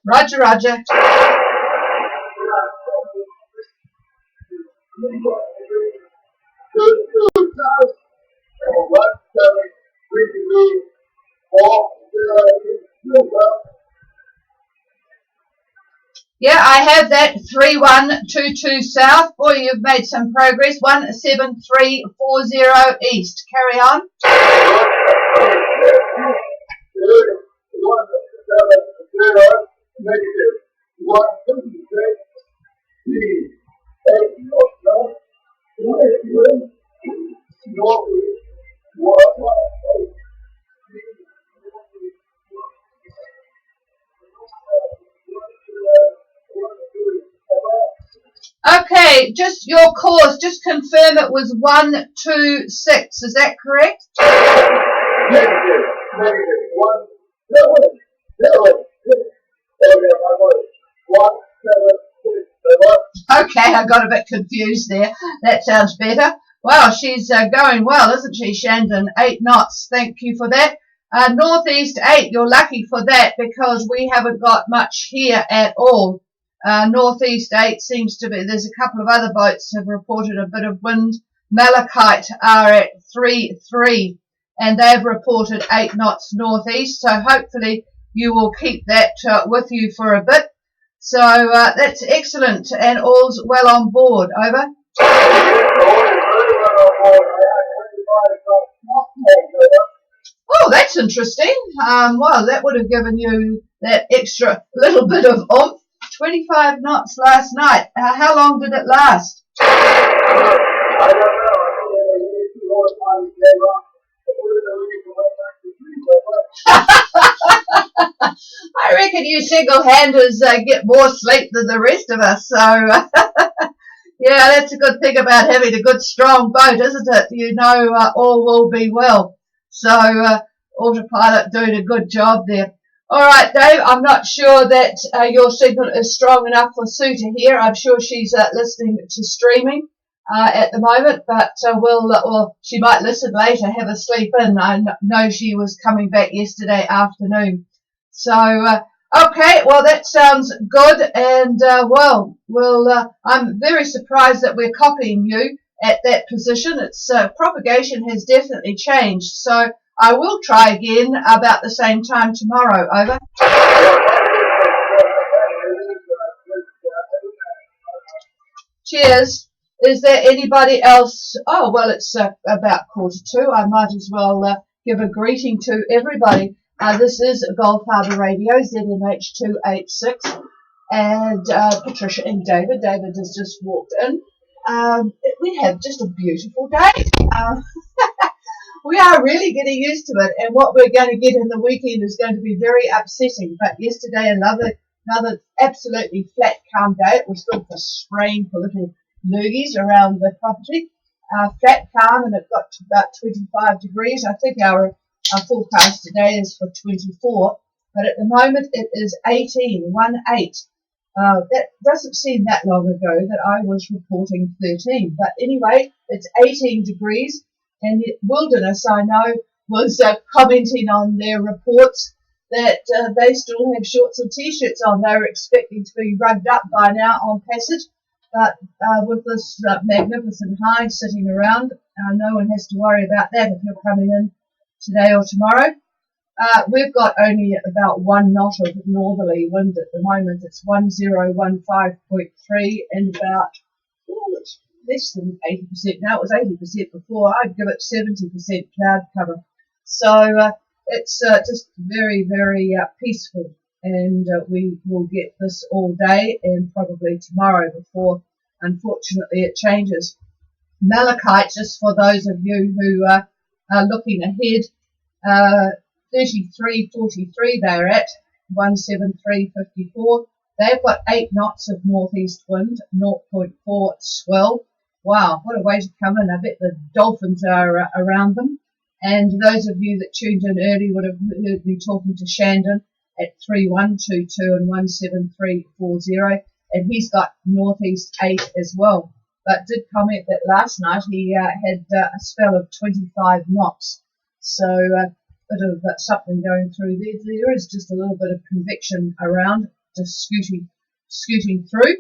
Roger, Roger. Yeah, I have that 3122 south. Boy, you've made some progress. 17340 east. Carry on. Okay, just your course, just confirm it was 126, is that correct? Okay, I got a bit confused there. That sounds better. Wow, she's going well, isn't she, Shandon? 8 knots, thank you for that. Northeast 8, you're lucky for that because we haven't got much here at all. Northeast 8 seems to be, there's a couple of other boats have reported a bit of wind. Malachite are at 3-3 and they've reported 8 knots northeast, so hopefully you will keep that with you for a bit. So that's excellent and all's well on board. Over. Oh, that's interesting. Well, that would have given you that extra little bit of oomph. 25 knots last night. How long did it last? I reckon you single-handers get more sleep than the rest of us. So, yeah, that's a good thing about having a good, strong boat, isn't it? You know all will be well. So, autopilot doing a good job there. All right, Dave, I'm not sure that your signal is strong enough for Sue to hear. I'm sure she's listening to streaming at the moment, but she might listen later, have a sleep in. I know she was coming back yesterday afternoon. So, okay, well, that sounds good. And, I'm very surprised that we're copying you at that position. Its propagation has definitely changed. So, I will try again about the same time tomorrow. Over. Cheers. Is there anybody else? Oh, well, it's about 1:45. I might as well give a greeting to everybody. This is Gulf Harbour Radio, ZMH286, and Patricia and David. David has just walked in. We have just a beautiful day. We are really getting used to it, and what we're going to get in the weekend is going to be very upsetting. But yesterday, another absolutely flat, calm day. It was good for spraying for little loogies around the property. Flat, calm, and it got to about 25 degrees. I think our forecast today is for 24, but at the moment it is 18. That doesn't seem that long ago that I was reporting 13, but anyway, it's 18 degrees. And Wilderness, I know, was commenting on their reports that they still have shorts and t-shirts on. They were expecting to be rugged up by now on passage, but with this magnificent high sitting around, no one has to worry about that if you're coming in today or tomorrow. We've got only about 1 knot of northerly wind at the moment. It's 1015.3 and about less than 80% now. It was 80% before. I'd give it 70% cloud cover. So it's just very, very peaceful, and we will get this all day and probably tomorrow before, unfortunately, it changes. Malachite, just for those of you who are looking ahead, 33.43 they're at, 173.54. They've got 8 knots of northeast wind, 0.4 swell. Wow, what a way to come in. I bet the dolphins are around them. And those of you that tuned in early would have heard me talking to Shandon at 3122 and 17340. And he's got northeast 8 as well. But did comment that last night he had a spell of 25 knots. So a bit of something going through there. There is just a little bit of convection around. just scooting through.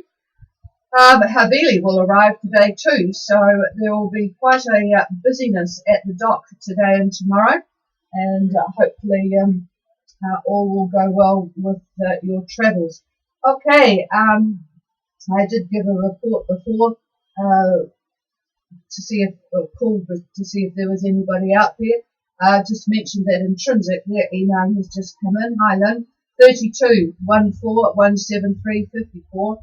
Haveli will arrive today too, so there will be quite a busyness at the dock today and tomorrow, and hopefully all will go well with your travels. Okay, I did give a report before to see if there was anybody out there. Just mentioned that Intrinsic, their email has just come in. Hi Lynn, 32 14 173 54.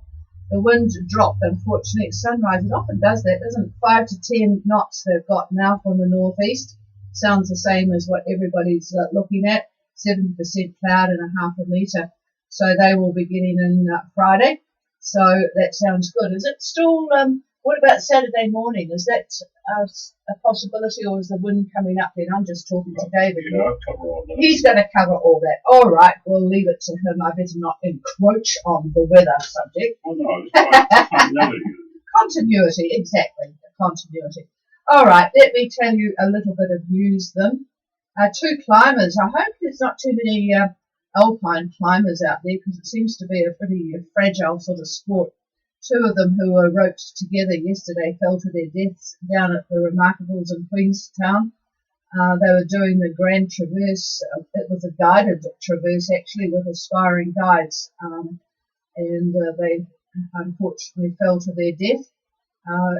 The wind dropped, unfortunately, at sunrise. It often does that, doesn't it? 5 to 10 knots they've got now from the northeast. Sounds the same as what everybody's looking at. 70% cloud and a half a metre. So they will be getting in Friday. So that sounds good. Is it still, what about Saturday morning? Is that a possibility, or is the wind coming up then? I'm just talking to David. Yeah, I'll cover all that. He's going to cover all that. All right, we'll leave it to him. I better not encroach on the weather subject. Oh, no, it's continuity. Continuity, exactly, continuity. All right, let me tell you a little bit of news then. Two climbers. I hope there's not too many alpine climbers out there, because it seems to be a pretty fragile sort of sport. Two of them who were roped together yesterday fell to their deaths down at the Remarkables in Queenstown. They were doing the Grand Traverse. It was a guided traverse, actually, with aspiring guides, and they unfortunately fell to their death.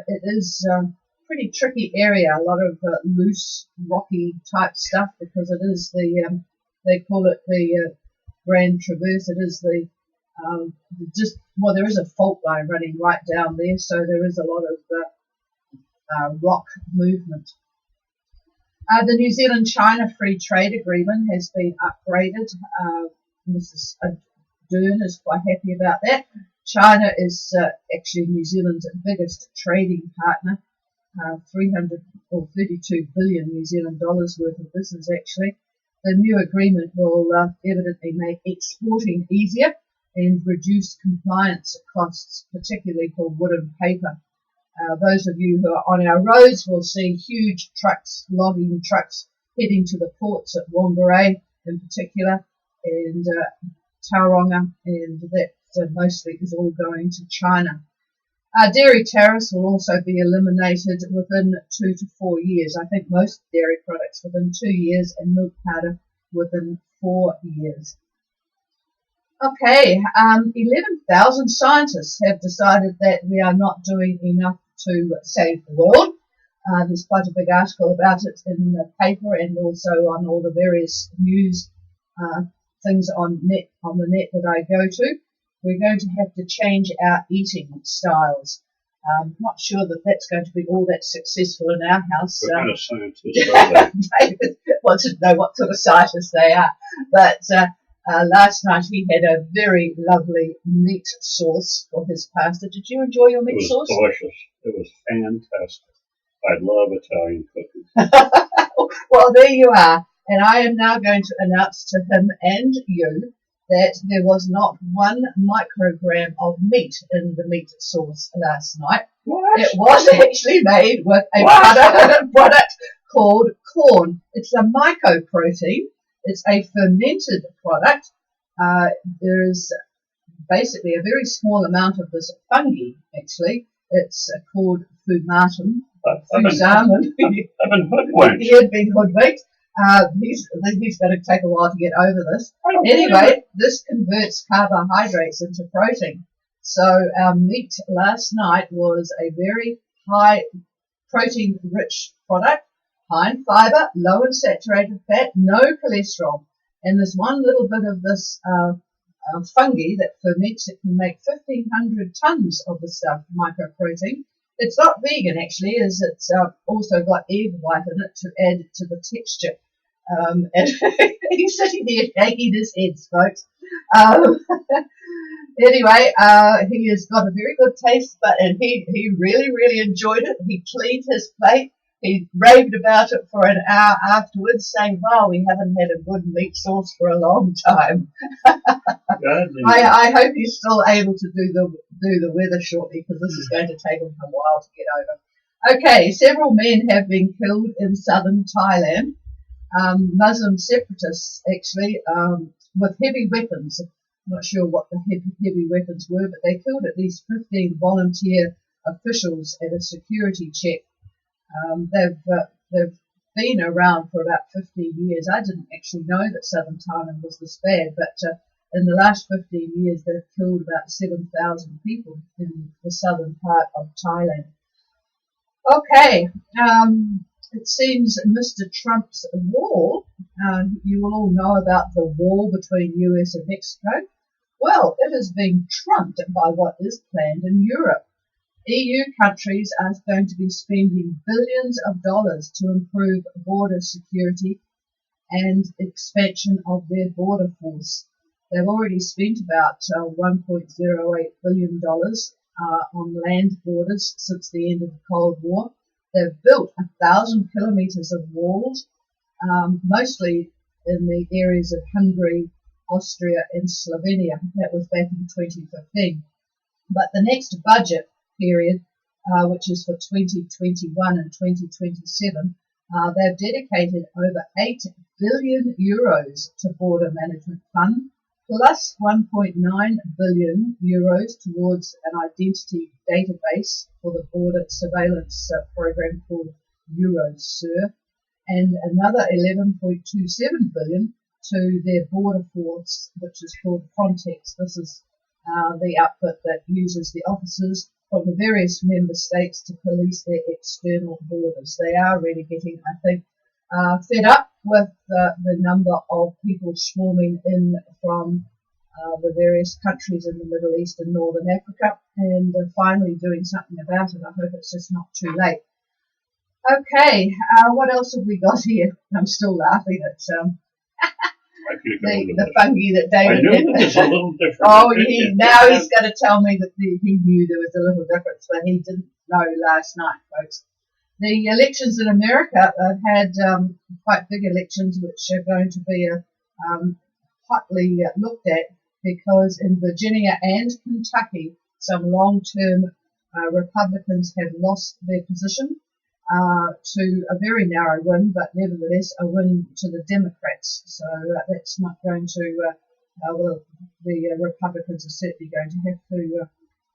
It is a pretty tricky area, a lot of loose, rocky type stuff, because it is they call it the Grand Traverse. It is there is a fault line running right down there, so there is a lot of rock movement. The New Zealand-China Free Trade Agreement has been upgraded. Mrs. Dern is quite happy about that. China is actually New Zealand's biggest trading partner, 32 billion New Zealand dollars worth of business actually. The new agreement will evidently make exporting easier and reduce compliance costs, particularly for wood and paper. Those of you who are on our roads will see huge trucks, logging trucks, heading to the ports at Whangarei in particular, and Tauranga, and that mostly is all going to China. Dairy tariffs will also be eliminated within 2 to 4 years. I think most dairy products within 2 years, and milk powder within 4 years. Okay, 11,000 scientists have decided that we are not doing enough to save the world. There's quite a big article about it in the paper, and also on all the various news things on the net that I go to. We're going to have to change our eating styles. I'm not sure that that's going to be all that successful in our house. What kind of scientists are they? David wants to know what sort of scientists they are. But last night he had a very lovely meat sauce for his pasta. Did you enjoy your meat sauce? It was delicious. It was fantastic. I love Italian cooking. Well, there you are. And I am now going to announce to him and you that there was not 1 microgram of meat in the meat sauce last night. What? It was actually made with a product called corn. It's a mycoprotein. It's a fermented product. There is basically a very small amount of this fungi, actually. It's called fumatum. I've been hoodwinked. He had been hoodwinked. He's going to take a while to get over this. Anyway, this converts carbohydrates into protein. So our meat last night was a very high protein-rich product, high in fiber, low in saturated fat, no cholesterol. And there's one little bit of this fungi that ferments. It can make 1,500 tons of the stuff, mycoprotein. It's not vegan, actually, as it's also got egg white in it to add to the texture. And he's sitting there shaking his head, folks. Anyway, he has got a very good taste, and he really, really enjoyed it. He cleaned his plate. He raved about it for an hour afterwards, saying, "Wow, we haven't had a good meat sauce for a long time." I hope he's still able to do the weather shortly, because this is going to take him a while to get over. Okay, several men have been killed in southern Thailand. Muslim separatists, actually, with heavy weapons. not sure what the heavy weapons were, but they killed at least 15 volunteer officials at a security check. They've been around for about 15 years. I didn't actually know that Southern Thailand was this bad, but in the last 15 years they've killed about 7,000 people in the southern part of Thailand. Okay, it seems Mr. Trump's wall, you will all know about the wall between US and Mexico. Well, it is being trumped by what is planned in Europe. EU countries are going to be spending billions of dollars to improve border security and expansion of their border force. They've already spent about $1.08 billion on land borders since the end of the Cold War. They've built 1,000 kilometres of walls, mostly in the areas of Hungary, Austria and Slovenia. That was back in 2015. But the next budget period, which is for 2021 and 2027, they've dedicated over 8 billion euros to Border Management Fund, plus 1.9 billion euros towards an identity database for the border surveillance program called Eurosur, and another 11.27 billion to their border force, which is called Frontex. This is the outfit that uses the officers from the various member states to police their external borders. They are really getting, I think, fed up with the number of people swarming in from the various countries in the Middle East and Northern Africa, and finally doing something about it. I hope it's just not too late. Okay, what else have we got here? I'm still laughing at the fungi that David I knew it was a little different. Oh, now he's going to tell me that he knew there was a little difference, but he didn't know last night, folks. The elections in America have had quite big elections, which are going to be hotly looked at, because in Virginia and Kentucky, some long-term Republicans have lost their position to a very narrow win, but nevertheless a win to the Democrats. So that's not going to, well, the Republicans are certainly going to have to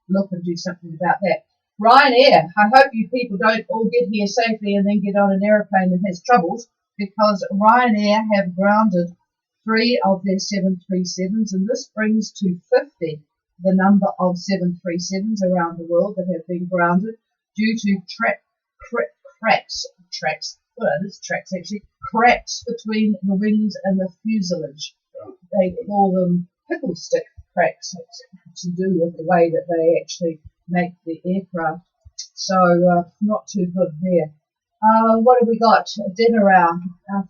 look and do something about that. Ryanair, I hope you people don't all get here safely and then get on an aeroplane that has troubles, because Ryanair have grounded 3 of their 737s, and this brings to 50 the number of 737s around the world that have been grounded due to cracks between the wings and the fuselage. They call them pickle stick cracks. It's to do with the way that they actually make the aircraft. So not too good there. What have we got? Dinner hour.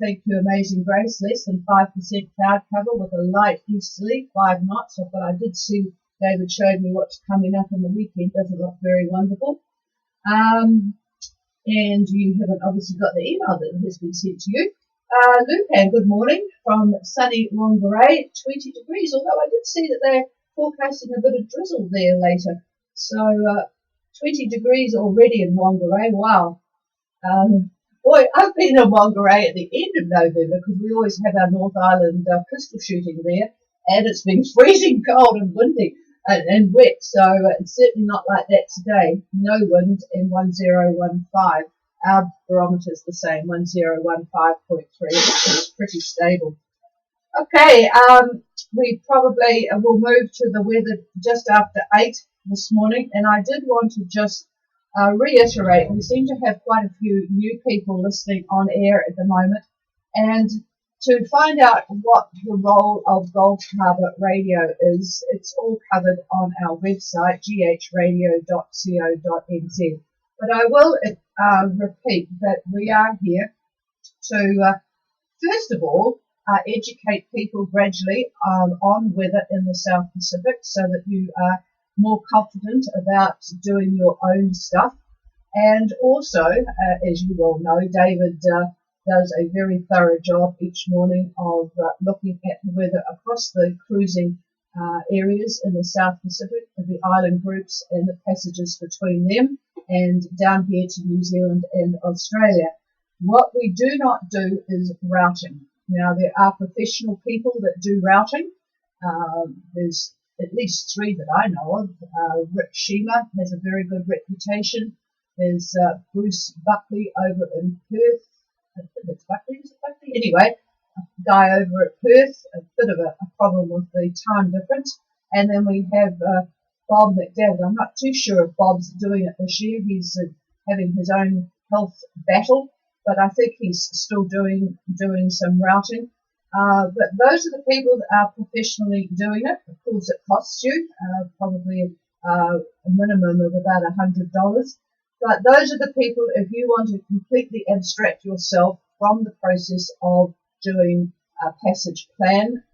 Thank you, Amazing Grace. Less than 5% cloud cover with a light easterly, 5 knots. But I did see David showed me what's coming up in the weekend. Doesn't look very wonderful. And you haven't obviously got the email that has been sent to you. Lupan, good morning from sunny Whangarei, 20 degrees, although I did see that they're forecasting a bit of drizzle there later. So 20 degrees already in Whangarei, wow. Boy, I've been in Whangarei at the end of November because we always have our North Island pistol shooting there, and it's been freezing cold and windy and wet, so it's certainly not like that today. No wind in 1015. Our barometer is the same, 1015.3. It's pretty stable. Okay, we probably will move to the weather just after 8 this morning, and I did want to just reiterate, we seem to have quite a few new people listening on air at the moment, and to find out what the role of Gulf Harbour Radio is, it's all covered on our website, ghradio.co.nz. But I will repeat that we are here to, first of all, educate people gradually on weather in the South Pacific so that you are more confident about doing your own stuff. And also, as you well know, David does a very thorough job each morning of looking at the weather across the cruising areas in the South Pacific, the island groups and the passages between them, and down here to New Zealand and Australia. What we do not do is routing. Now, there are professional people that do routing, There's at least 3 that I know of. Rick Sheema has a very good reputation. There's Bruce Buckley over in Perth. I think it's Buckley, is it Buckley? Anyway, a guy over at Perth, a bit of a problem with the time difference. And then we have Bob McDavid. I'm not too sure if Bob's doing it this year. He's having his own health battle, but I think he's still doing some routing. But those are the people that are professionally doing it. Of course, it costs you probably a minimum of about $100. But those are the people, if you want to completely abstract yourself from the process of doing a passage plan,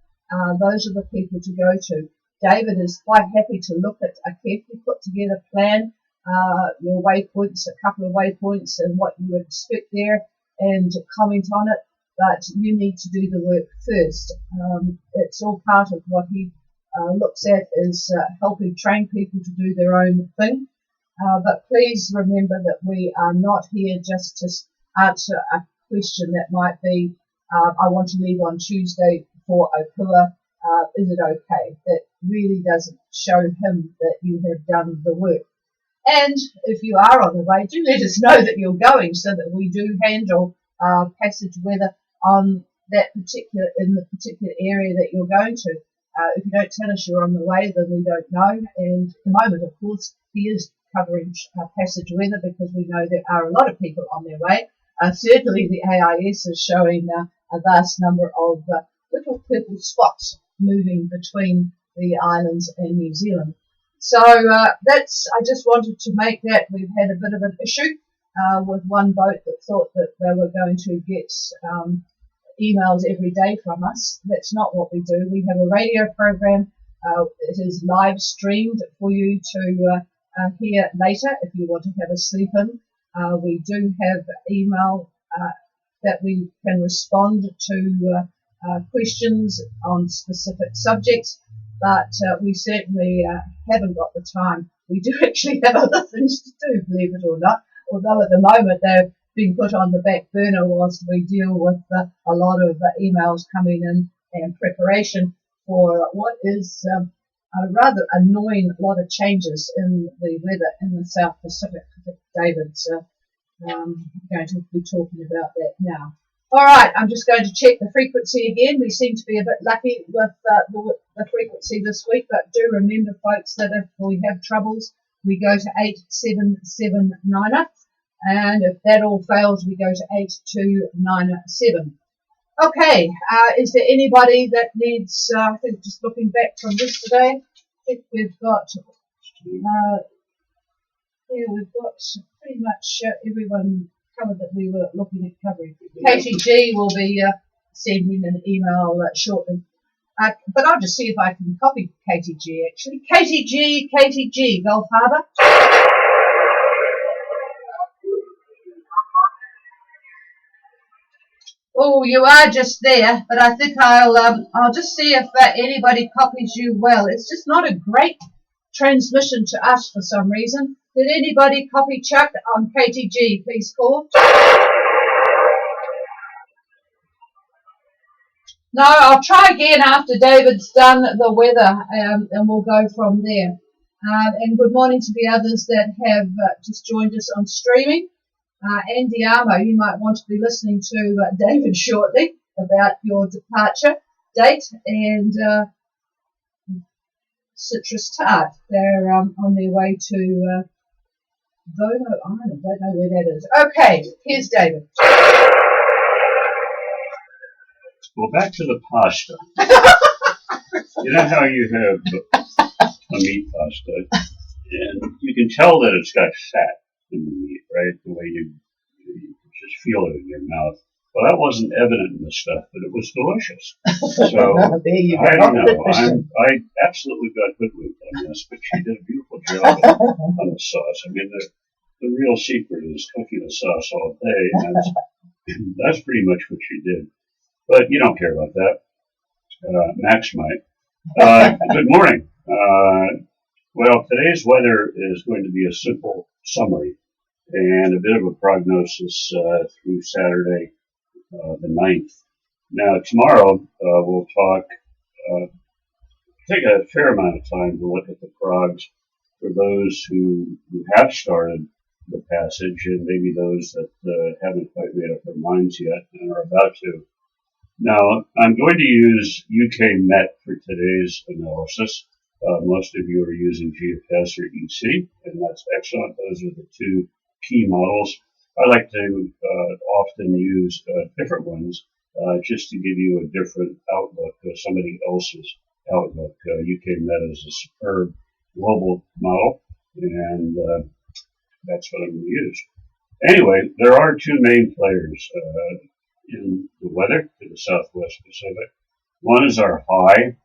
those are the people to go to. David is quite happy to look at a carefully put together plan, your waypoints, a couple of waypoints and what you would expect there, and comment on it. But you need to do the work first. It's all part of what he looks at is helping train people to do their own thing. But please remember that we are not here just to answer a question that might be, I want to leave on Tuesday for Opua. Is it okay? That really doesn't show him that you have done the work. And if you are on the way, do let us know that you're going so that we do handle passage weather on that in the particular area that you're going to. If you don't tell us you're on the way, then we don't know. And at the moment, of course, he is covering passage weather because we know there are a lot of people on their way. Certainly the AIS is showing a vast number of little purple spots moving between the islands and New Zealand. So I just wanted to make that. We've had a bit of an issue with one boat that thought that they were going to get emails every day from us. That's not what we do. We have a radio program. It is live streamed for you to hear later if you want to have a sleep in. We do have email that we can respond to questions on specific subjects, but we certainly haven't got the time. We do actually have other things to do, believe it or not, although at the moment they're being put on the back burner whilst we deal with a lot of emails coming in and preparation for what is a rather annoying lot of changes in the weather in the South Pacific. David's going to be talking about that now. All right, I'm just going to check the frequency again. We seem to be a bit lucky with the frequency this week, but do remember, folks, that if we have troubles, we go to 8779, and if that all fails, we go to 8297. Okay, is there anybody that needs, I think just looking back from yesterday, I think we've got, we've got pretty much everyone covered that we were looking at covering. Katie G will be sending an email shortly. But I'll just see if I can copy Katie G actually. Katie G, Gulf Harbour. Oh, you are just there, but I think I'll just see if anybody copies you well. It's just not a great transmission to us for some reason. Did anybody copy Chuck on KTG? Please call. No, I'll try again after David's done the weather, and we'll go from there. And good morning to the others that have just joined us on streaming. Andy Armo, you might want to be listening to David shortly about your departure date, and Citrus Tart. They're on their way to Vono Island. I don't know where that is. Okay, here's David. Well, back to the pasta. You know how you have a meat pasta, and you can tell that it's got fat in the meat, right? The way you just feel it in your mouth. Well, that wasn't evident in the stuff, but it was delicious. So I don't know. I absolutely got hoodwinked on this, but she did a beautiful job on the sauce. I mean, the real secret is cooking the sauce all day, and that's pretty much what she did. But you don't care about that. Max might. Good morning. Well, today's weather is going to be a simple summary and a bit of a prognosis through Saturday, the 9th. Now, tomorrow we'll talk take a fair amount of time to look at the frogs for those who have started the passage and maybe those that haven't quite made up their minds yet and are about to. Now, I'm going to use UK Met for today's analysis. Most of you are using GFS or EC, and that's excellent. Those are the two key models. I like to often use different ones just to give you a different outlook of somebody else's outlook. UK Met is a superb global model, and that's what I'm going to use. Anyway, there are two main players in the weather to the southwest Pacific. One is our high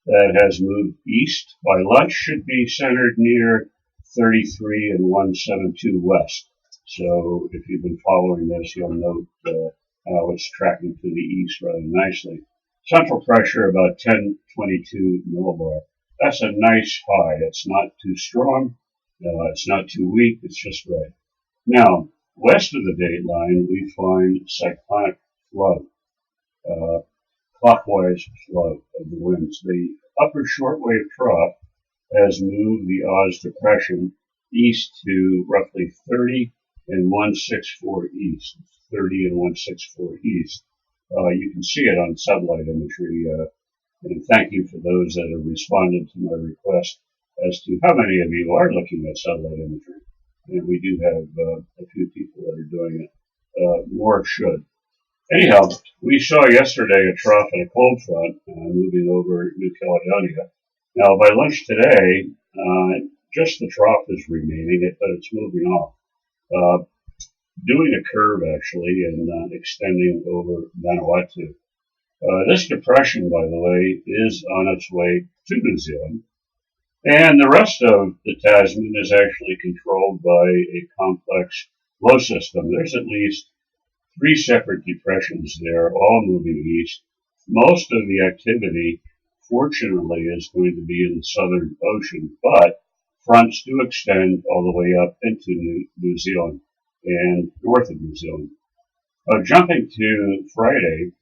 that has moved east. By lunch should be centered near 33 and 172 west. So if you've been following this, you'll note how it's tracking to the east rather nicely. Central pressure about 1022 millibar. That's a nice high. It's not too strong. It's not too weak. It's just right. Now, west of the date line, we find cyclonic flow, clockwise flow of the winds. The upper shortwave trough has moved the Oz depression east to roughly 30 and 164 east. 30 and 164 east. You can see it on satellite imagery. And thank you for those that have responded to my request as to how many of you are looking at satellite imagery. And we do have a few people that are doing it. More should. Anyhow, we saw yesterday a trough and a cold front moving over New Caledonia. Now, by lunch today, just the trough is remaining, but it's moving off. Doing a curve, actually, and extending over Vanuatu. This depression, by the way, is on its way to New Zealand. And the rest of the Tasman is actually controlled by a complex low system. There's at least 3 separate depressions there, all moving east. Most of the activity, fortunately, is going to be in the Southern Ocean, but fronts do extend all the way up into New Zealand and north of New Zealand. Jumping to Friday,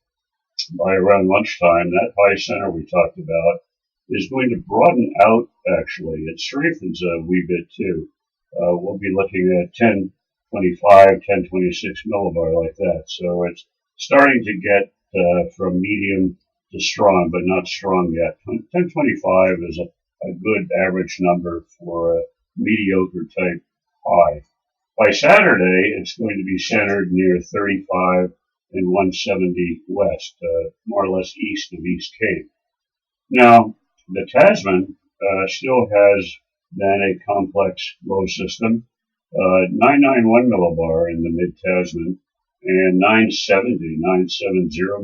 by around lunchtime, that high center we talked about is going to broaden out, actually. It strengthens a wee bit, too. We'll be looking at 1025, 1026 millibar like that. So it's starting to get from medium to strong, but not strong yet. 1025 is a good average number for a mediocre type high. By Saturday, it's going to be centered near 35 and 170 west, more or less east of East Cape. Now, the Tasman still has then a complex low system, 991 millibar in the mid-Tasman and 970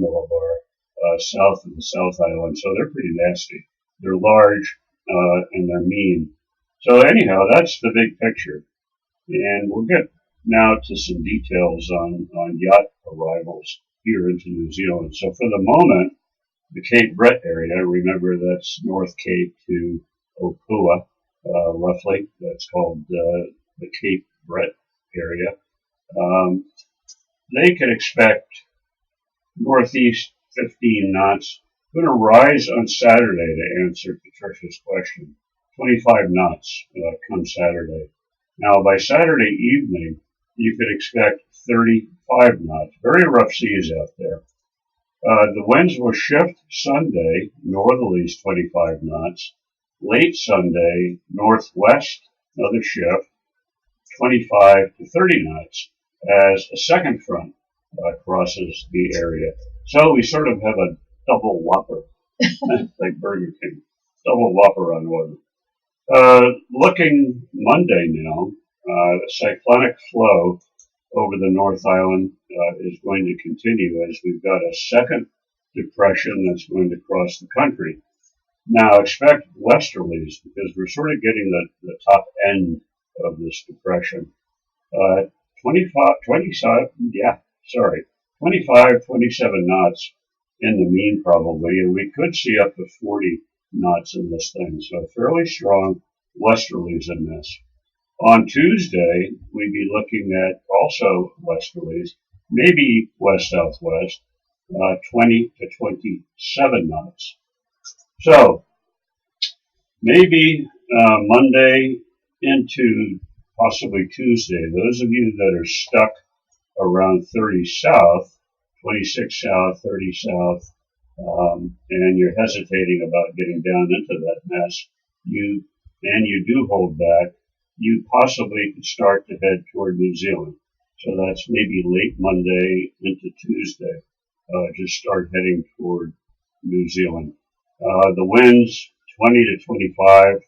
millibar south of the South Island. So they're pretty nasty. They're large and they're mean. So anyhow, that's the big picture. And we'll get now to some details on yacht arrivals here into New Zealand. So for the moment, the Cape Brett area, remember that's North Cape to Opua, roughly. That's called the Cape Brett area. They can expect northeast 15 knots. Going to rise on Saturday to answer Patricia's question. 25 knots come Saturday. Now, by Saturday evening, you could expect 35 knots. Very rough seas out there. The winds will shift Sunday, northerlies 25 knots. Late Sunday, northwest, another shift, 25 to 30 knots as a second front crosses the area. So we sort of have a double whopper, like Burger King, double whopper on order. Looking Monday now, cyclonic flow over the North Island is going to continue as we've got a second depression that's going to cross the country. Now expect westerlies because we're sort of getting the top end of this depression. 25, 27 knots in the mean probably, and we could see up to 40 knots in this thing. So fairly strong westerlies in this. On Tuesday, we'd be looking at also westerlies, maybe west-southwest, 20 to 27 knots. So maybe Monday into possibly Tuesday. Those of you that are stuck around 30 south, 26 south, 30 south, and you're hesitating about getting down into that mess, you do hold back, you possibly could start to head toward New Zealand. So that's maybe late Monday into Tuesday. Just start heading toward New Zealand. The winds 20 to 25.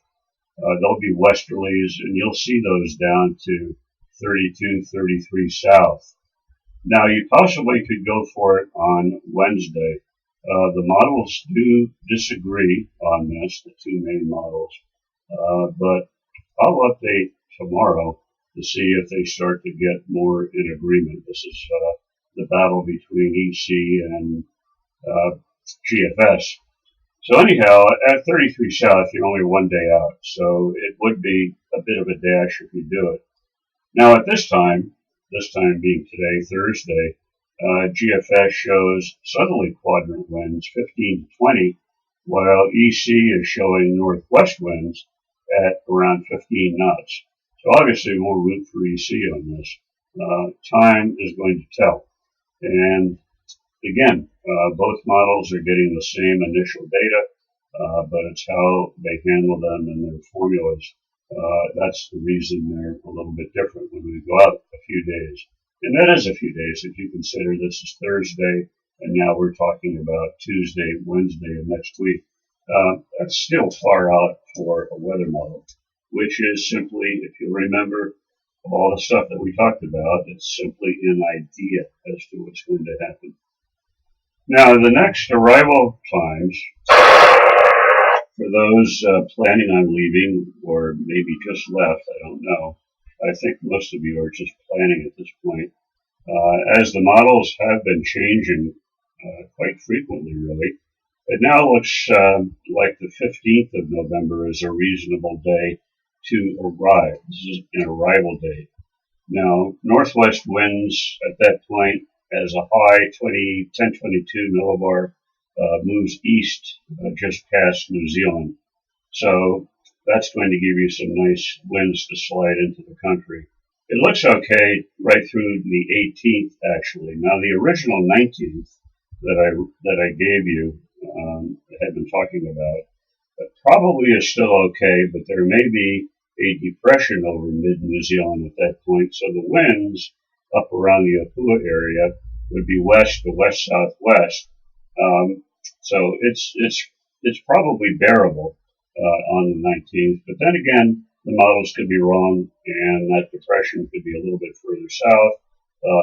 They'll be westerlies, and you'll see those down to 32, 33 south. Now, you possibly could go for it on Wednesday. The models do disagree on this, the two main models, but I'll update tomorrow to see if they start to get more in agreement. This is the battle between EC and GFS. So anyhow, at 33 south, you're only one day out, so it would be a bit of a dash if you do it. Now at this time being today, Thursday, GFS shows southerly quadrant winds 15 to 20, while EC is showing northwest winds at around 15 knots. So obviously we'll root for EC on this. Time is going to tell. And again, both models are getting the same initial data, but it's how they handle them and their formulas. That's the reason they're a little bit different when we go out a few days. And that is a few days if you consider this is Thursday, and now we're talking about Tuesday, Wednesday of next week. That's still far out for a weather model, which is simply, if you remember all the stuff that we talked about, it's simply an idea as to what's going to happen. Now, the next arrival times for those planning on leaving or maybe just left, I don't know. I think most of you are just planning at this point. As the models have been changing quite frequently, really, it now looks like the 15th of November is a reasonable day to arrive. This is an arrival date. Now, northwest winds at that point, as a high 1022 millibar, moves east just past New Zealand. So that's going to give you some nice winds to slide into the country. It looks okay right through the 18th, actually. Now, the original 19th that I gave you, had been talking about, probably is still okay, but there may be a depression over mid-New Zealand at that point. So the winds up around the Opua area would be west to west-southwest. So it's probably bearable on the 19th. But then again, the models could be wrong, and that depression could be a little bit further south,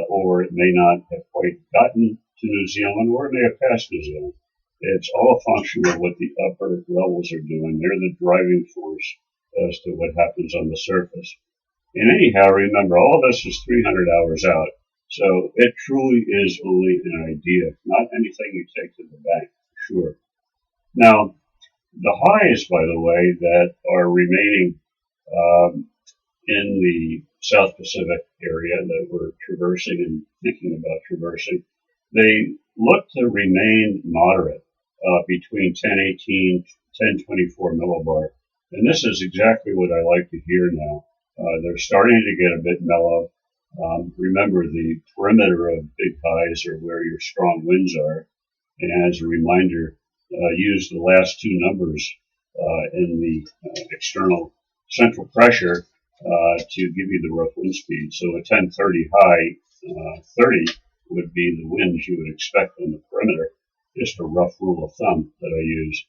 or it may not have quite gotten to New Zealand, or it may have passed New Zealand. It's all a function of what the upper levels are doing. They're the driving force as to what happens on the surface. And anyhow, remember, all of this is 300 hours out. So it truly is only an idea, not anything you take to the bank, for sure. Now, the highs, by the way, that are remaining in the South Pacific area that we're traversing and thinking about traversing, they look to remain moderate between 1018, 1024 millibar. And this is exactly what I like to hear now. They're starting to get a bit mellow. Remember, the perimeter of big highs are where your strong winds are. And as a reminder, use the last two numbers in the external central pressure to give you the rough wind speed. So a 1030 high, 30 would be the winds you would expect on the perimeter. Just a rough rule of thumb that I use.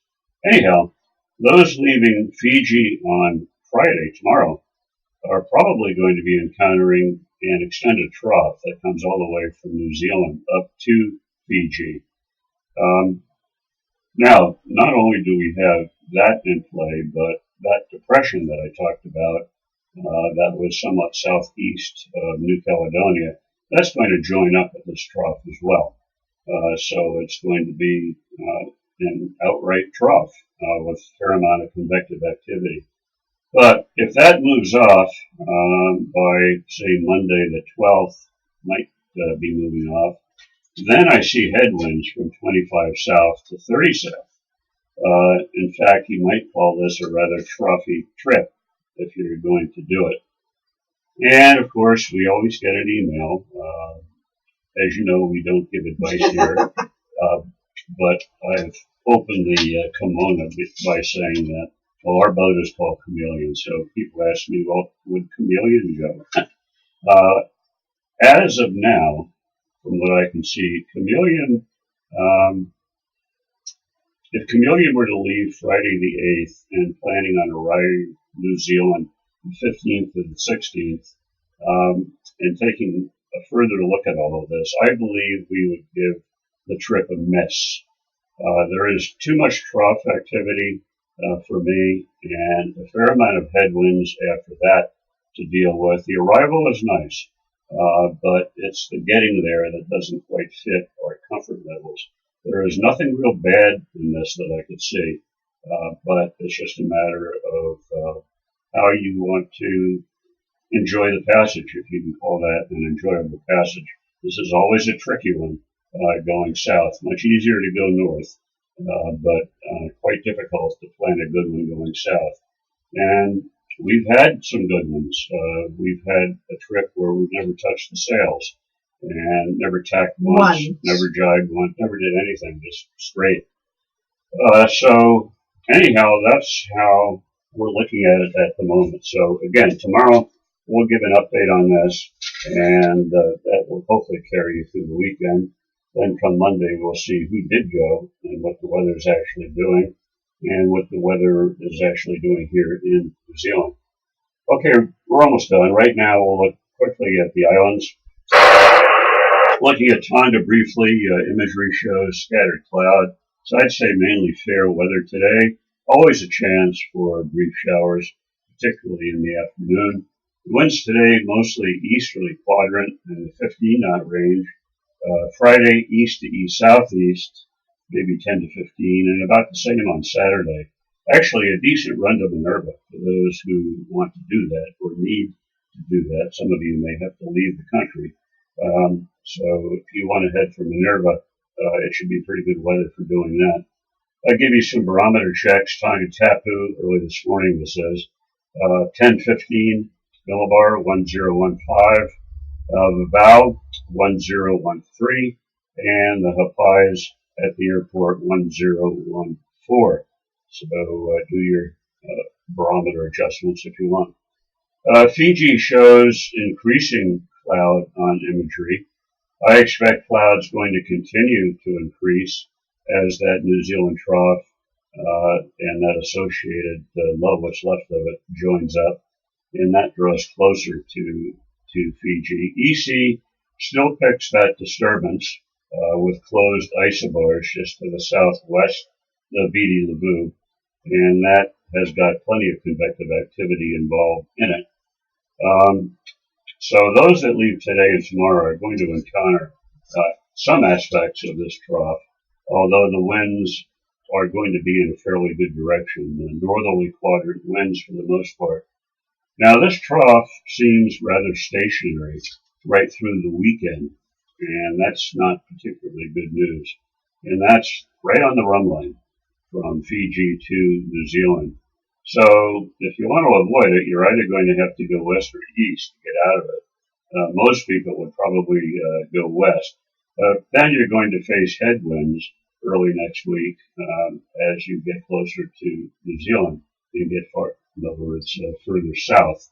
Anyhow, those leaving Fiji on Friday, tomorrow, are probably going to be encountering an extended trough that comes all the way from New Zealand up to Fiji. Now, not only do we have that in play, but that depression that I talked about, that was somewhat southeast of New Caledonia, that's going to join up at this trough as well. So it's going to be an outright trough with a fair amount of convective activity. But if that moves off by, say, Monday the 12th, might be moving off, then I see headwinds from 25 south to 30 south. In fact, you might call this a rather troughy trip if you're going to do it. And of course, we always get an email. As you know, we don't give advice here, but I've opened the kimono by saying that, well, our boat is called Chameleon. So people ask me, well, would Chameleon go? As of now, from what I can see, Chameleon, if Chameleon were to leave Friday the 8th and planning on arriving in New Zealand the 15th to the 16th, and taking a further look at all of this, I believe we would give the trip a miss. There is too much trough activity for me and a fair amount of headwinds after that to deal with. The arrival is nice, but it's the getting there that doesn't quite fit our comfort levels. There is nothing real bad in this that I could see, but it's just a matter of how you want to enjoy the passage, if you can call that an enjoyable passage. This is always a tricky one, going south. Much easier to go north, but quite difficult to plan a good one going south. And we've had some good ones. We've had a trip where we've never touched the sails and never tacked once, never jibed once, never did anything, just straight. So anyhow, that's how we're looking at it at the moment. So again, tomorrow we'll give an update on this, and that will hopefully carry you through the weekend. Then come Monday, we'll see who did go and what the weather is actually doing and what the weather is actually doing here in New Zealand. Okay, we're almost done. Right now, we'll look quickly at the islands. Looking at Tonga briefly, imagery shows scattered cloud. So I'd say mainly fair weather today. Always a chance for brief showers, particularly in the afternoon. The winds today mostly easterly quadrant in the 15 knot range. Friday east to east southeast, maybe 10 to 15, and about the same on Saturday. Actually, a decent run to Minerva for those who want to do that or need to do that. Some of you may have to leave the country. So if you want to head for Minerva, it should be pretty good weather for doing that. I'll give you some barometer checks. Tonga Tapu early this morning, this says 10:15, millibar 1015, Vavau 1013, and the Hapais at the airport 1014. So do your barometer adjustments if you want. Fiji shows increasing cloud on imagery. I expect clouds going to continue to increase as that New Zealand trough and that associated low, what's left of it, joins up, and that draws closer to Fiji. EC still picks that disturbance with closed isobars just to the southwest of Viti Levu, and that has got plenty of convective activity involved in it. So those that leave today and tomorrow are going to encounter some aspects of this trough, although the winds are going to be in a fairly good direction, the northerly quadrant winds for the most part. Now this trough seems rather stationary right through the weekend, and that's not particularly good news. And that's right on the run line from Fiji to New Zealand. So if you want to avoid it, you're either going to have to go west or east to get out of it. Most people would probably go west. Then you're going to face headwinds early next week as you get closer to New Zealand and get far, in other words, further south.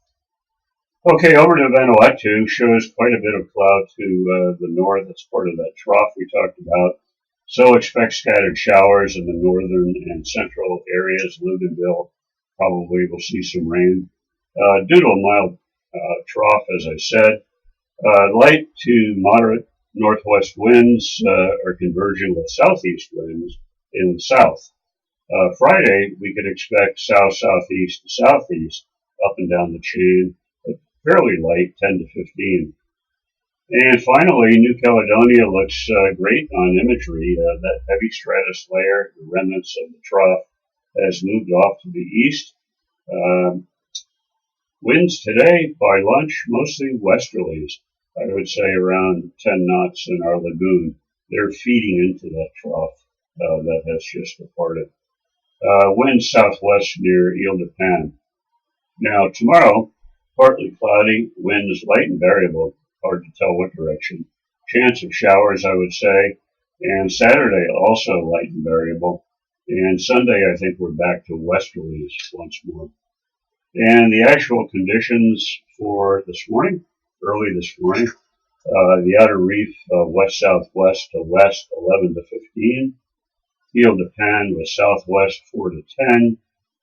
Okay, over to Vanuatu shows quite a bit of cloud to the north. It's part of that trough we talked about. So expect scattered showers in the northern and central areas. Luganville probably will see some rain. Due to a mild trough, as I said, light to moderate northwest winds are converging with southeast winds in the south. Friday, we could expect south-southeast to southeast up and down the chain, but fairly light, 10 to 15. And finally, New Caledonia looks great on imagery. That heavy stratus layer, the remnants of the trough, has moved off to the east. Winds today by lunch, mostly westerlies. I would say around 10 knots in our lagoon. They're feeding into that trough that has just departed. Wind southwest near Ile de Pan. Now, tomorrow, partly cloudy, winds light and variable, hard to tell what direction. Chance of showers, I would say. And Saturday, also light and variable. And Sunday, I think we're back to westerlies once more. And the actual conditions for this morning, early this morning, the outer reef, west-southwest to west, 11 to 15. Ile de Pan was southwest 4 to 10.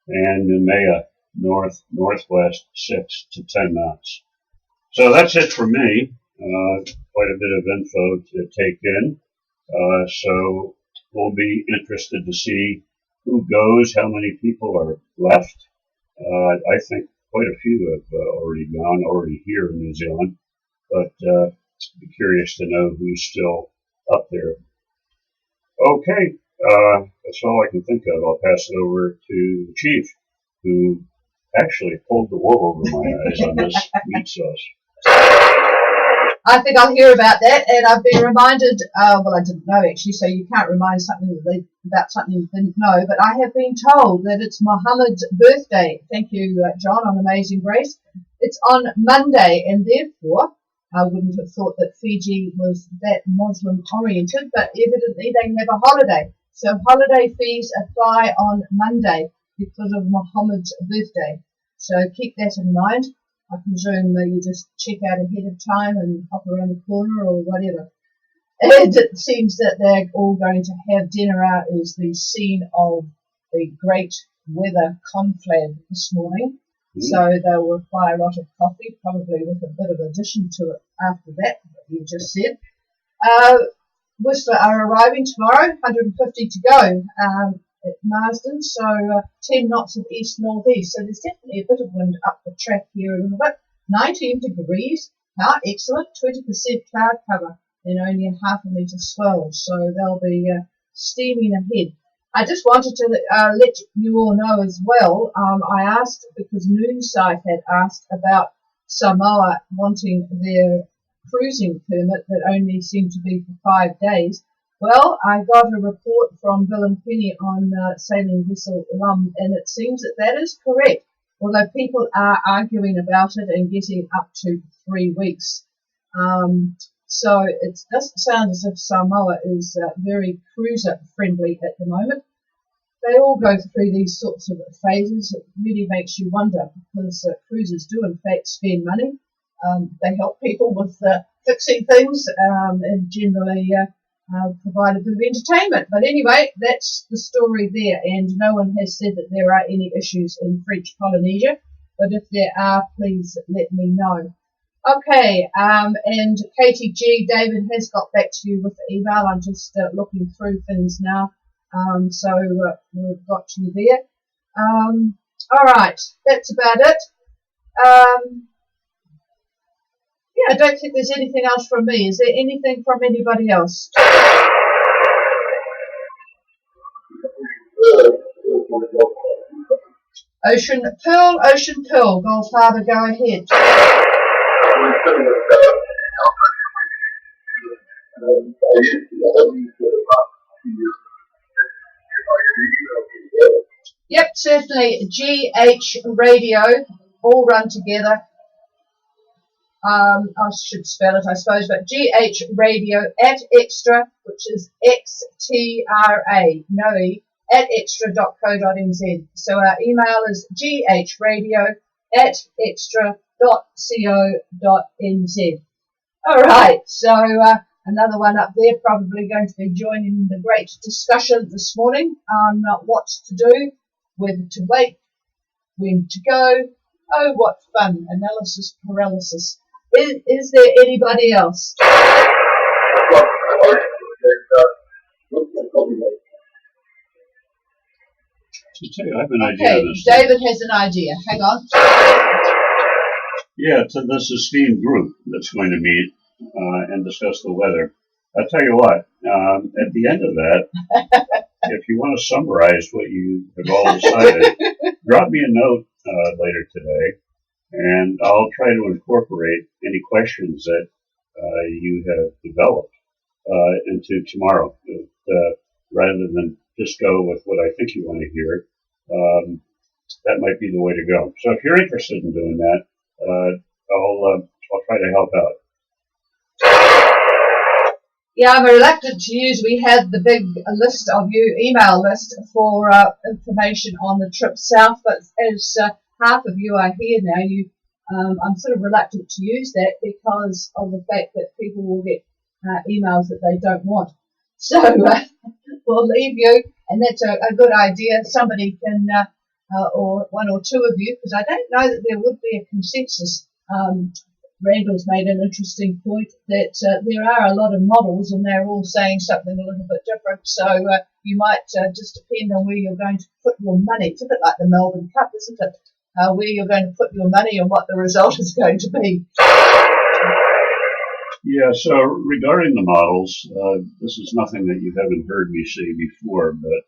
And Noumea, north-northwest 6 to 10 knots. So that's it for me. Quite a bit of info to take in. So we'll be interested to see who goes, how many people are left. I think quite a few have already gone, already here in New Zealand, but be curious to know who's still up there. Okay, that's all I can think of. I'll pass it over to the chief, who actually pulled the wool over my eyes on this meat sauce. I think I'll hear about that, and I've been reminded, well, I didn't know actually, so you can't remind something about something you didn't know, but I have been told that it's Muhammad's birthday. Thank you, John, on Amazing Grace. It's on Monday, and therefore, I wouldn't have thought that Fiji was that Muslim-oriented, but evidently they have a holiday. So holiday fees apply on Monday because of Muhammad's birthday. So keep that in mind. I presume that you just check out ahead of time and hop around the corner or whatever. And it seems that they're all going to have dinner out as the scene of the great weather conflab this morning. So they'll require a lot of coffee, probably with a bit of addition to it after that, what you just said. Whistler are arriving tomorrow, 150 to go at Marsden, so 10 knots of east-northeast. So there's definitely a bit of wind up the track here a little bit. 19 degrees, how excellent, 20% cloud cover and only a half a metre swell, so they'll be steaming ahead. I just wanted to let you all know as well, I asked, because Noonside had asked about Samoa wanting their cruising permit that only seemed to be for 5 days. Well, I got a report from Bill and Penny on Sailing Vessel Lum, and it seems that that is correct, although people are arguing about it and getting up to 3 weeks. So it doesn't sound as if Samoa is very cruiser-friendly at the moment. They all go through these sorts of phases. It really makes you wonder, because cruisers do, in fact, spend money. They help people with fixing things and generally provide a bit of entertainment. But anyway, that's the story there, and no one has said that there are any issues in French Polynesia, but if there are, please let me know. Okay, and Katie G, David has got back to you with the email. I'm just looking through things now, so we've got you there. All right, that's about it. Yeah, I don't think there's anything else from me. Is there anything from anybody else? Ocean Pearl, Goldfather, go ahead. Yep, certainly. GH Radio, all run together. I should spell it, I suppose, but GH Radio at Extra, which is XTRA, no E, at extra.co.nz. So our email is ghradio@extra.co.nz. All right, so another one up there, probably going to be joining the great discussion this morning on what to do, whether to wait, when to go. Oh, what fun, analysis paralysis. Is there anybody else? I have an idea. Okay, David has an idea. Hang on. Yeah, to this esteemed group that's going to meet and discuss the weather. I'll tell you what, at the end of that, if you want to summarize what you have all decided, drop me a note later today, and I'll try to incorporate any questions that you have developed into tomorrow. rather than just go with what I think you want to hear. That might be the way to go. So if you're interested in doing that, I'll try to help out. Yeah, I'm reluctant to use. We had the big list of you, email list for information on the trip south, but as half of you are here now, I'm sort of reluctant to use that because of the fact that people will get emails that they don't want. So we'll leave you, and that's a good idea. Somebody can, or one or two of you, because I don't know that there would be a consensus. Randall's made an interesting point that there are a lot of models and they're all saying something a little bit different. So you might just depend on where you're going to put your money. It's a bit like the Melbourne Cup, isn't it? Where you're going to put your money and what the result is going to be. Yeah, so regarding the models, this is nothing that you haven't heard me say before, but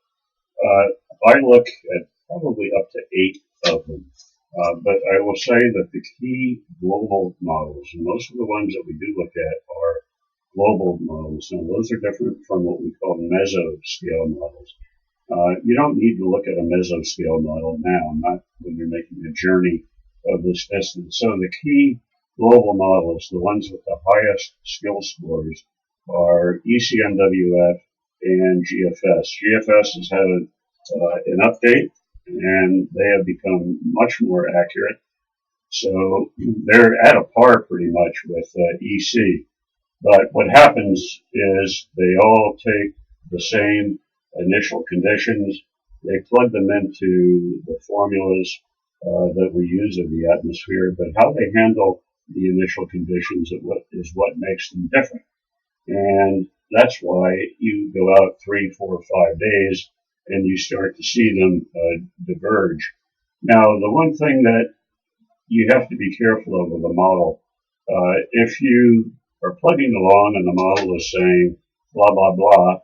I look at probably up to 8 of them. But I will say that the key global models, and most of the ones that we do look at are global models. Now, those are different from what we call mesoscale models. You don't need to look at a mesoscale model now, not when you're making a journey of this distance. So the key global models, the ones with the highest skill scores, are ECMWF and GFS. GFS has had an update, and they have become much more accurate. So they're at a par pretty much with EC. But what happens is they all take the same initial conditions. They plug them into the formulas that we use in the atmosphere, but how they handle the initial conditions is what makes them different. And that's why you go out 3, 4, 5 days and you start to see them diverge. Now, the one thing that you have to be careful of with a model, if you are plugging along and the model is saying blah, blah, blah,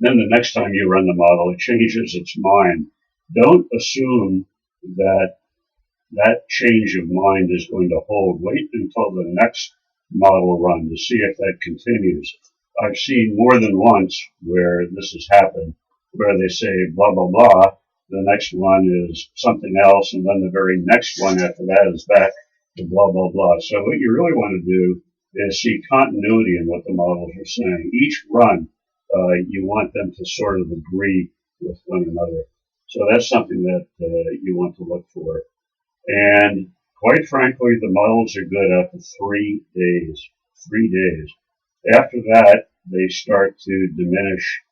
then the next time you run the model, it changes its mind. Don't assume that that change of mind is going to hold. Wait until the next model run to see if that continues. I've seen more than once where this has happened, where they say blah, blah, blah. The next one is something else, and then the very next one after that is back to blah, blah, blah. So what you really want to do is see continuity in what the models are saying. Each run, you want them to sort of agree with one another. So that's something that you want to look for. And quite frankly, the models are good after 3 days. 3 days. After that, they start to diminish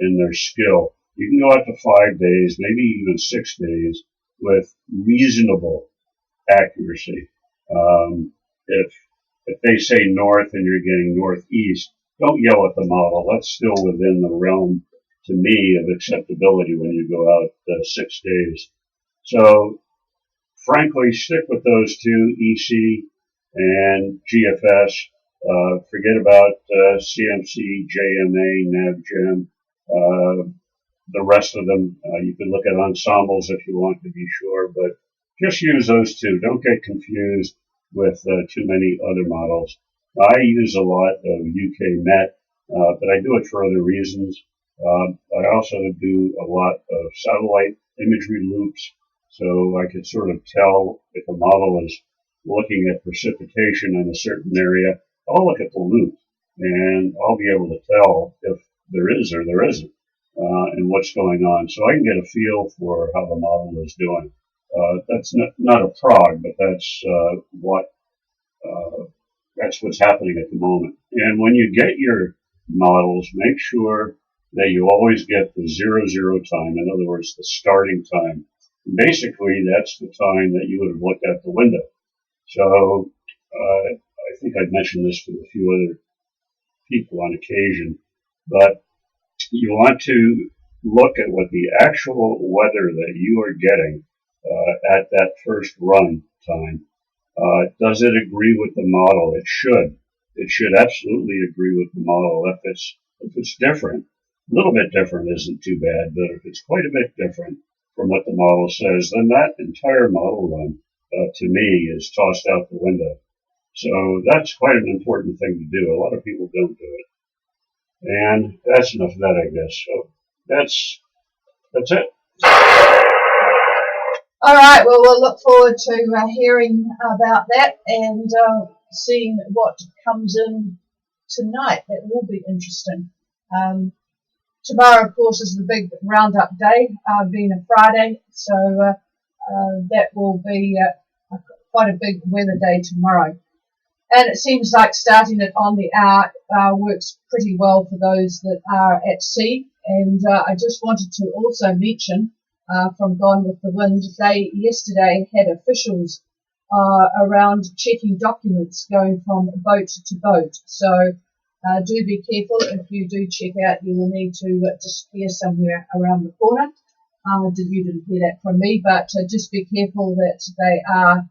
in their skill. You can go out to 5 days, maybe even 6 days, with reasonable accuracy. If they say north and you're getting northeast, don't yell at the model. That's still within the realm, to me, of acceptability when you go out 6 days. So, frankly, stick with those two, EC and GFS. Forget about CMC, JMA, NavGem. The rest of them, you can look at ensembles if you want to be sure, but just use those two. Don't get confused with too many other models. I use a lot of UK Met, but I do it for other reasons. I also do a lot of satellite imagery loops, so I can sort of tell if a model is looking at precipitation in a certain area. I'll look at the loop, and I'll be able to tell if there is or there isn't, and what's going on. So I can get a feel for how the model is doing. That's not a prog, but that's what's happening at the moment. And when you get your models, make sure that you always get the 00 time. In other words, the starting time. Basically, that's the time that you would have looked at the window. So I think I've mentioned this to a few other people on occasion, but you want to look at what the actual weather that you are getting at that first run time. Does it agree with the model? It should. It should absolutely agree with the model. If it's different, a little bit different isn't too bad, but if it's quite a bit different from what the model says, then that entire model run, to me, is tossed out the window. So that's quite an important thing to do. A lot of people don't do it. And that's enough of that, I guess. So that's it. All right, well, we'll look forward to hearing about that and seeing what comes in tonight. That will be interesting. Tomorrow, of course, is the big roundup day, being a Friday, so that will be quite a big weather day tomorrow. And it seems like starting it on the hour works pretty well for those that are at sea. And I just wanted to also mention from Gone with the Wind, they yesterday had officials around checking documents going from boat to boat. So do be careful. If you do check out, you will need to disappear somewhere around the corner. You didn't hear that from me, but just be careful that they are.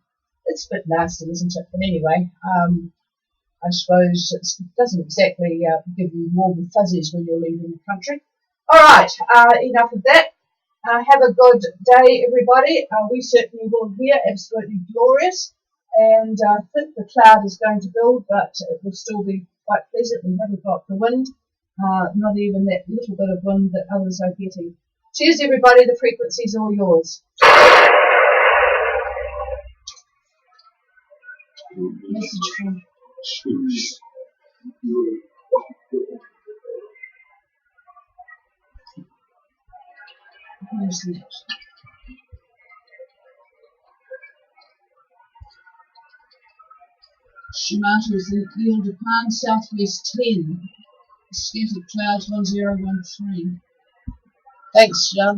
It's a bit nasty, isn't it? But anyway, I suppose it doesn't exactly give you warm and fuzzies when you're leaving the country. All right, enough of that. Have a good day, everybody. We certainly will here. Absolutely glorious. And I think the cloud is going to build, but it will still be quite pleasant. We haven't got the wind, not even that little bit of wind that others are getting. Cheers, everybody. The frequency's all yours. Message from who's that? Shimata is in Ile de Pan, southwest 10. Scattered clouds 1013. Thanks, John.